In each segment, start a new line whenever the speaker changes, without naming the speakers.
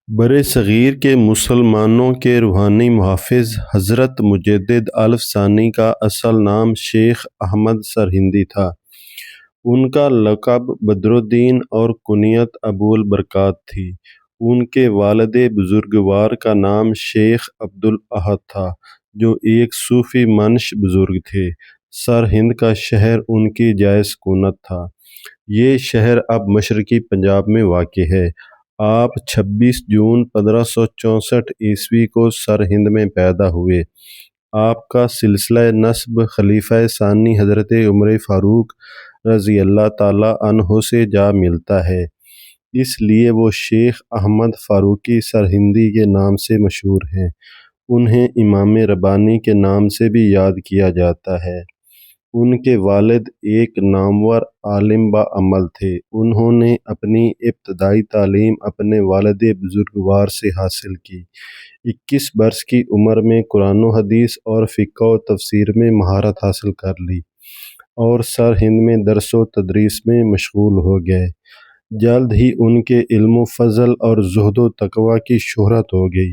برصغیر کے مسلمانوں کے روحانی محافظ حضرت مجدد الف ثانی کا اصل نام شیخ احمد سرہندی تھا۔ ان کا لقب بدرالدین اور کنیت ابو البرکات تھی۔ ان کے والد بزرگوار کا نام شیخ عبدالاحد تھا، جو ایک صوفی منش بزرگ تھے۔ سرہند کا شہر ان کی جائے سکونت تھا۔ یہ شہر اب مشرقی پنجاب میں واقع ہے۔ آپ 26 جون 1564 عیسوی کو سرہند میں پیدا ہوئے۔ آپ کا سلسلہ نسب خلیفہ ثانی حضرت عمر فاروق رضی اللہ تعالیٰ عنہ سے جا ملتا ہے، اس لیے وہ شیخ احمد فاروقی سرہندی کے نام سے مشہور ہیں۔ انہیں امام ربانی کے نام سے بھی یاد کیا جاتا ہے۔ ان کے والد ایک نامور عالم بعمل تھے۔ انہوں نے اپنی ابتدائی تعلیم اپنے والد بزرگوار سے حاصل کی۔ 21 برس کی عمر میں قرآن و حدیث اور فقہ و تفسیر میں مہارت حاصل کر لی اور سرہند میں درس و تدریس میں مشغول ہو گئے۔ جلد ہی ان کے علم و فضل اور زہد و تقویٰ کی شہرت ہو گئی۔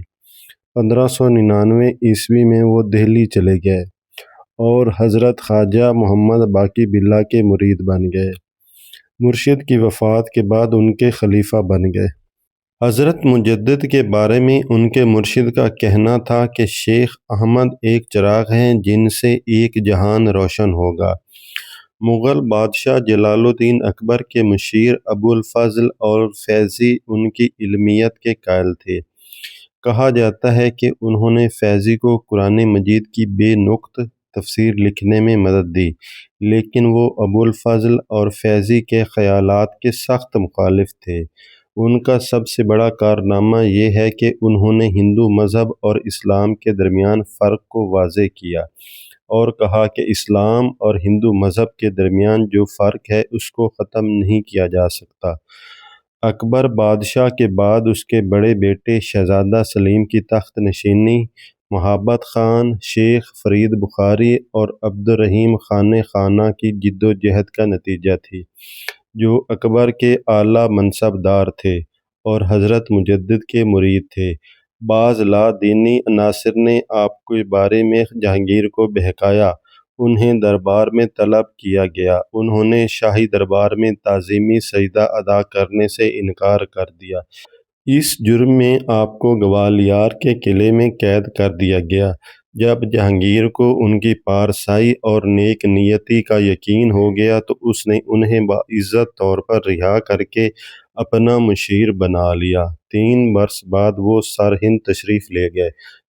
1599 عیسوی میں وہ دہلی چلے گئے اور حضرت خواجہ محمد باقی باللہ کے مرید بن گئے۔ مرشد کی وفات کے بعد ان کے خلیفہ بن گئے۔ حضرت مجدد کے بارے میں ان کے مرشد کا کہنا تھا کہ شیخ احمد ایک چراغ ہیں جن سے ایک جہان روشن ہوگا۔ مغل بادشاہ جلال الدین اکبر کے مشیر ابو الفضل اور فیضی ان کی علمیت کے قائل تھے۔ کہا جاتا ہے کہ انہوں نے فیضی کو قرآن مجید کی بے نقط تفسیر لکھنے میں مدد دی، لیکن وہ ابو الفضل اور فیضی کے خیالات کے سخت مخالف تھے۔ ان کا سب سے بڑا کارنامہ یہ ہے کہ انہوں نے ہندو مذہب اور اسلام کے درمیان فرق کو واضح کیا اور کہا کہ اسلام اور ہندو مذہب کے درمیان جو فرق ہے اس کو ختم نہیں کیا جا سکتا۔ اکبر بادشاہ کے بعد اس کے بڑے بیٹے شہزادہ سلیم کی تخت نشینی محبت خان، شیخ فرید بخاری اور عبد الرحیم خان خانہ کی جد و جہد کا نتیجہ تھی، جو اکبر کے اعلیٰ منصب دار تھے اور حضرت مجدد کے مرید تھے۔ بعض لا دینی عناصر نے آپ کے بارے میں جہانگیر کو بہکایا۔ انہیں دربار میں طلب کیا گیا۔ انہوں نے شاہی دربار میں تعظیمی سجدہ ادا کرنے سے انکار کر دیا۔ اس جرم میں آپ کو گوالیار کے قلعے میں قید کر دیا گیا۔ جب جہانگیر کو ان کی پارسائی اور نیک نیتی کا یقین ہو گیا تو اس نے انہیں باعزت طور پر رہا کر کے اپنا مشیر بنا لیا۔ 3 برس بعد وہ سرہند تشریف لے گئے،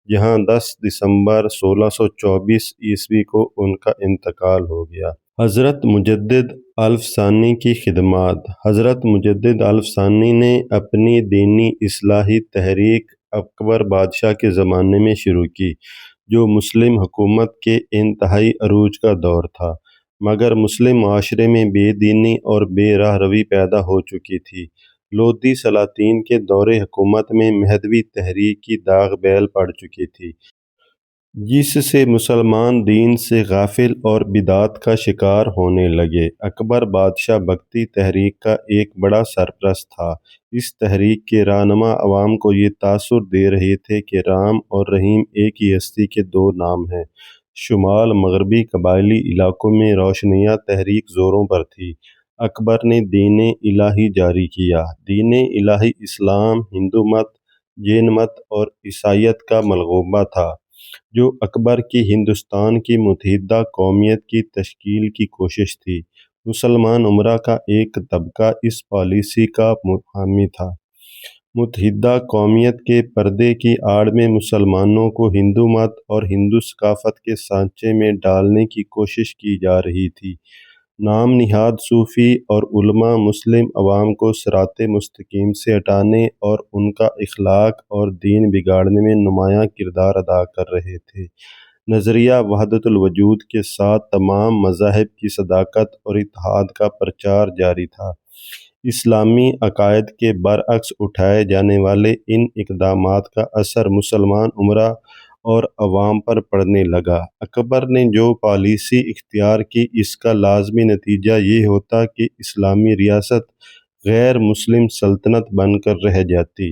جہاں 10 دسمبر 1624 عیسوی کو ان کا انتقال ہو گیا۔ حضرت مجدد الف ثانی کی خدمات۔ حضرت مجدد الف ثانی نے اپنی دینی اصلاحی تحریک اکبر بادشاہ کے زمانے میں شروع کی، جو مسلم حکومت کے انتہائی عروج کا دور تھا، مگر مسلم معاشرے میں بے دینی اور بے راہ روی پیدا ہو چکی تھی۔ لودھی سلاطین کے دور حکومت میں مہدوی تحریک کی داغ بیل پڑ چکی تھی، جس سے مسلمان دین سے غافل اور بدعت کا شکار ہونے لگے۔ اکبر بادشاہ بھکتی تحریک کا ایک بڑا سرپرست تھا۔ اس تحریک کے رہنما عوام کو یہ تاثر دے رہے تھے کہ رام اور رحیم ایک ہی ہستی کے 2 نام ہیں۔ شمال مغربی قبائلی علاقوں میں روشنیہ تحریک زوروں پر تھی۔ اکبر نے دین الہی جاری کیا۔ دین الہی اسلام، ہندو مت، جین مت اور عیسائیت کا ملغوبہ تھا، جو اکبر کی ہندوستان کی متحدہ قومیت کی تشکیل کی کوشش تھی۔ مسلمان امراء کا ایک طبقہ اس پالیسی کا حامی تھا۔ متحدہ قومیت کے پردے کی آڑ میں مسلمانوں کو ہندو مت اور ہندو ثقافت کے سانچے میں ڈالنے کی کوشش کی جا رہی تھی۔ نام نہاد صوفی اور علماء مسلم عوام کو صراط مستقیم سے ہٹانے اور ان کا اخلاق اور دین بگاڑنے میں نمایاں کردار ادا کر رہے تھے۔ نظریہ وحدت الوجود کے ساتھ تمام مذاہب کی صداقت اور اتحاد کا پرچار جاری تھا۔ اسلامی عقائد کے برعکس اٹھائے جانے والے ان اقدامات کا اثر مسلمان امراء اور عوام پر پڑنے لگا۔ اکبر نے جو پالیسی اختیار کی، اس کا لازمی نتیجہ یہ ہوتا کہ اسلامی ریاست غیر مسلم سلطنت بن کر رہ جاتی۔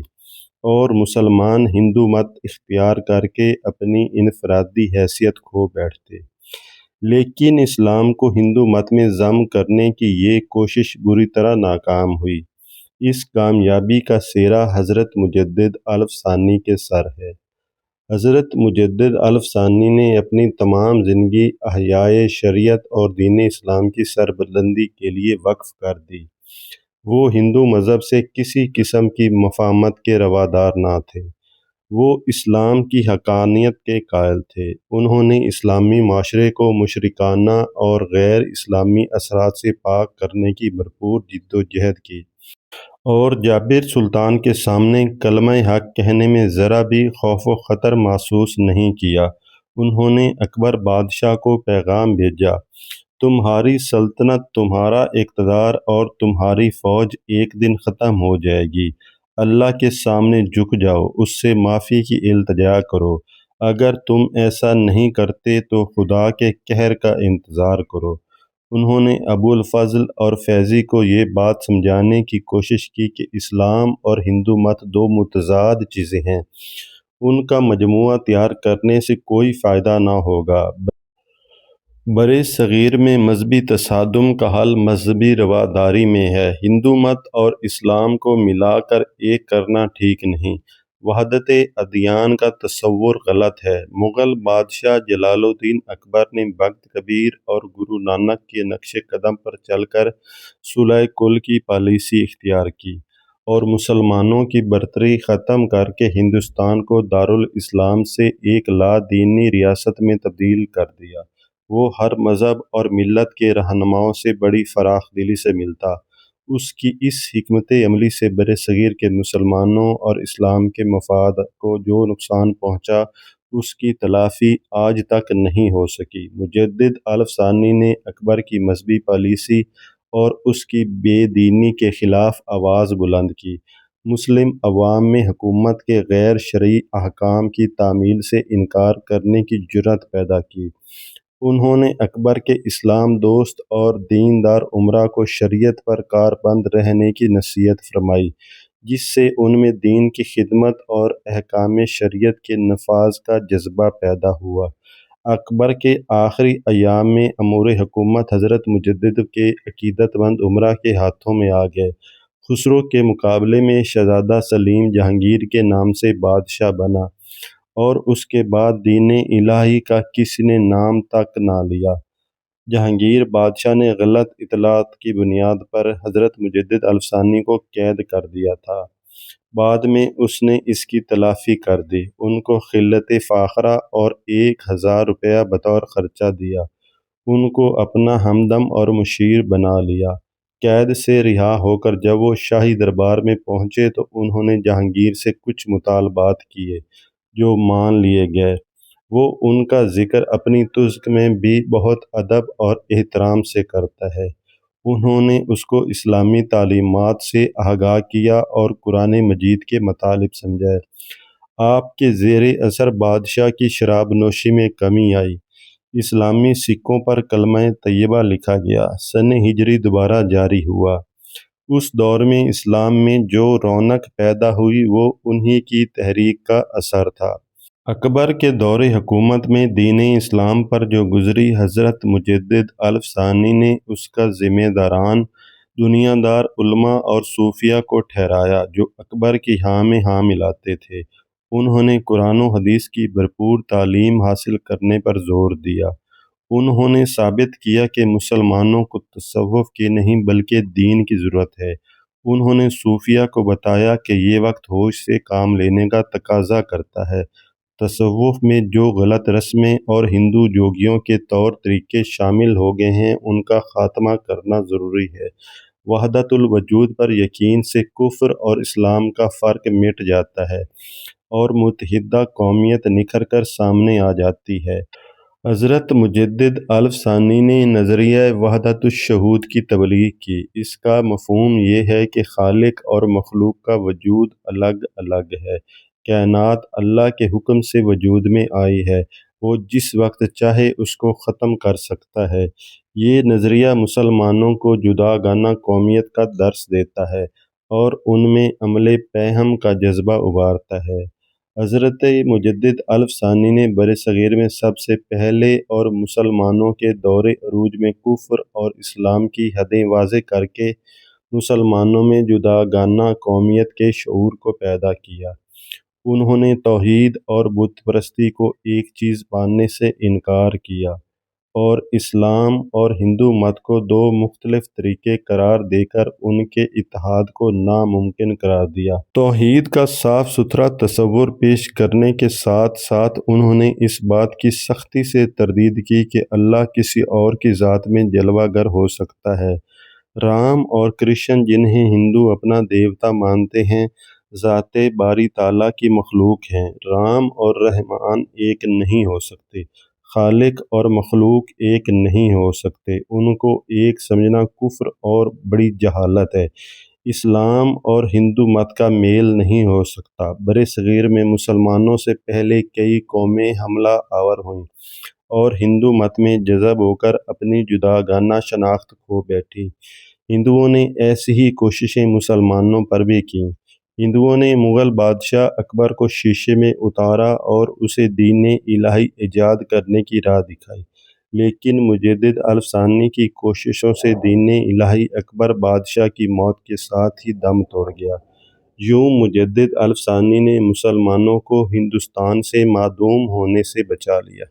اور مسلمان ہندو مت اختیار کر کے اپنی انفرادی حیثیت کھو بیٹھتے۔ لیکن اسلام کو ہندو مت میں ضم کرنے کی یہ کوشش بری طرح ناکام ہوئی۔ اس کامیابی کا سہرا حضرت مجدد الف ثانی کے سر ہے۔ حضرت مجدد الف ثانی نے اپنی تمام زندگی احیائے شریعت اور دین اسلام کی سربلندی کے لیے وقف کر دی۔ وہ ہندو مذہب سے کسی قسم کی مفاہمت کے روادار نہ تھے۔ وہ اسلام کی حقانیت کے قائل تھے۔ انہوں نے اسلامی معاشرے کو مشرکانہ اور غیر اسلامی اثرات سے پاک کرنے کی بھرپور جدوجہد کی، اور جابر سلطان کے سامنے کلمہ حق کہنے میں ذرا بھی خوف و خطر محسوس نہیں کیا۔ انہوں نے اکبر بادشاہ کو پیغام بھیجا، تمہاری سلطنت، تمہارا اقتدار اور تمہاری فوج ایک دن ختم ہو جائے گی۔ اللہ کے سامنے جھک جاؤ، اس سے معافی کی التجا کرو۔ اگر تم ایسا نہیں کرتے تو خدا کے قہر کا انتظار کرو۔ انہوں نے ابو الفضل اور فیضی کو یہ بات سمجھانے کی کوشش کی کہ اسلام اور ہندو مت دو متضاد چیزیں ہیں، ان کا مجموعہ تیار کرنے سے کوئی فائدہ نہ ہوگا۔ برِ صغیر میں مذہبی تصادم کا حل مذہبی رواداری میں ہے۔ ہندو مت اور اسلام کو ملا کر ایک کرنا ٹھیک نہیں۔ وحدت ادیان کا تصور غلط ہے۔ مغل بادشاہ جلال الدین اکبر نے بھگت کبیر اور گرو نانک کے نقش قدم پر چل کر صلح کل کی پالیسی اختیار کی اور مسلمانوں کی برتری ختم کر کے ہندوستان کو دارالاسلام سے ایک لا دینی ریاست میں تبدیل کر دیا۔ وہ ہر مذہب اور ملت کے رہنماؤں سے بڑی فراخ دلی سے ملتا۔ اس کی اس حکمت عملی سے برِ صغیر کے مسلمانوں اور اسلام کے مفاد کو جو نقصان پہنچا، اس کی تلافی آج تک نہیں ہو سکی۔ مجدد الف ثانی نے اکبر کی مذہبی پالیسی اور اس کی بے دینی کے خلاف آواز بلند کی۔ مسلم عوام میں حکومت کے غیر شرعی احکام کی تعمیل سے انکار کرنے کی جرأت پیدا کی۔ انہوں نے اکبر کے اسلام دوست اور دیندار امراء کو شریعت پر کاربند رہنے کی نصیحت فرمائی، جس سے ان میں دین کی خدمت اور احکام شریعت کے نفاذ کا جذبہ پیدا ہوا۔ اکبر کے آخری ایام میں امور حکومت حضرت مجدد کے عقیدت مند امراء کے ہاتھوں میں آ گئے۔ خسرو کے مقابلے میں شہزادہ سلیم جہانگیر کے نام سے بادشاہ بنا، اور اس کے بعد دین الہی کا کسی نے نام تک نہ لیا۔ جہانگیر بادشاہ نے غلط اطلاعات کی بنیاد پر حضرت مجدد الف ثانی کو قید کر دیا تھا۔ بعد میں اس نے اس کی تلافی کر دی، ان کو خلعت فاخرہ اور 1000 روپیہ بطور خرچہ دیا، ان کو اپنا ہمدم اور مشیر بنا لیا۔ قید سے رہا ہو کر جب وہ شاہی دربار میں پہنچے تو انہوں نے جہانگیر سے کچھ مطالبات کیے جو مان لیے گئے۔ وہ ان کا ذکر اپنی تزک میں بھی بہت ادب اور احترام سے کرتا ہے۔ انہوں نے اس کو اسلامی تعلیمات سے آگاہ کیا اور قرآن مجید کے مطالب سمجھائے۔ آپ کے زیر اثر بادشاہ کی شراب نوشی میں کمی آئی۔ اسلامی سکوں پر کلمہ طیبہ لکھا گیا۔ سن ہجری دوبارہ جاری ہوا۔ اس دور میں اسلام میں جو رونق پیدا ہوئی وہ انہی کی تحریک کا اثر تھا۔ اکبر کے دور حکومت میں دین اسلام پر جو گزری، حضرت مجدد الف ثانی نے اس کا ذمہ داران دنیا دار علماء اور صوفیاء کو ٹھہرایا جو اکبر کی ہاں میں ہاں ملاتے تھے۔ انہوں نے قرآن و حدیث کی بھرپور تعلیم حاصل کرنے پر زور دیا۔ انہوں نے ثابت کیا کہ مسلمانوں کو تصوف کی نہیں بلکہ دین کی ضرورت ہے۔ انہوں نے صوفیاء کو بتایا کہ یہ وقت ہوش سے کام لینے کا تقاضا کرتا ہے۔ تصوف میں جو غلط رسمیں اور ہندو جوگیوں کے طور طریقے شامل ہو گئے ہیں، ان کا خاتمہ کرنا ضروری ہے۔ وحدت الوجود پر یقین سے کفر اور اسلام کا فرق مٹ جاتا ہے اور متحدہ قومیت نکھر کر سامنے آ جاتی ہے۔ حضرت مجدد الف ثانی نے نظریہ وحدت الشہود کی تبلیغ کی۔ اس کا مفہوم یہ ہے کہ خالق اور مخلوق کا وجود الگ الگ ہے۔ کائنات اللہ کے حکم سے وجود میں آئی ہے، وہ جس وقت چاہے اس کو ختم کر سکتا ہے۔ یہ نظریہ مسلمانوں کو جداگانہ قومیت کا درس دیتا ہے اور ان میں عمل پیہم کا جذبہ ابھارتا ہے۔ حضرت مجدد الف ثانی نے برصغیر میں سب سے پہلے اور مسلمانوں کے دور عروج میں کفر اور اسلام کی حدیں واضح کر کے مسلمانوں میں جداگانہ قومیت کے شعور کو پیدا کیا۔ انہوں نے توحید اور بت پرستی کو ایک چیز ماننے سے انکار کیا اور اسلام اور ہندو مت کو دو مختلف طریقے قرار دے کر ان کے اتحاد کو ناممکن قرار دیا۔ توحید کا صاف ستھرا تصور پیش کرنے کے ساتھ ساتھ انہوں نے اس بات کی سختی سے تردید کی کہ اللہ کسی اور کی ذات میں جلوہ گر ہو سکتا ہے۔ رام اور کرشن جنہیں ہندو اپنا دیوتا مانتے ہیں ذات باری تعالیٰ کی مخلوق ہیں۔ رام اور رحمان ایک نہیں ہو سکتے۔ خالق اور مخلوق ایک نہیں ہو سکتے۔ ان کو ایک سمجھنا کفر اور بڑی جہالت ہے۔ اسلام اور ہندو مت کا میل نہیں ہو سکتا۔ برصغیر میں مسلمانوں سے پہلے کئی قومیں حملہ آور ہوئیں اور ہندو مت میں جذب ہو کر اپنی جداگانہ شناخت کھو بیٹھی۔ ہندوؤں نے ایسی ہی کوششیں مسلمانوں پر بھی کیں۔ ہندوؤں نے مغل بادشاہ اکبر کو شیشے میں اتارا اور اسے دین الہی ایجاد کرنے کی راہ دکھائی، لیکن مجدد الف ثانی کی کوششوں سے دین الہی اکبر بادشاہ کی موت کے ساتھ ہی دم توڑ گیا۔ یوں مجدد الف ثانی نے مسلمانوں کو ہندوستان سے معدوم ہونے سے بچا لیا۔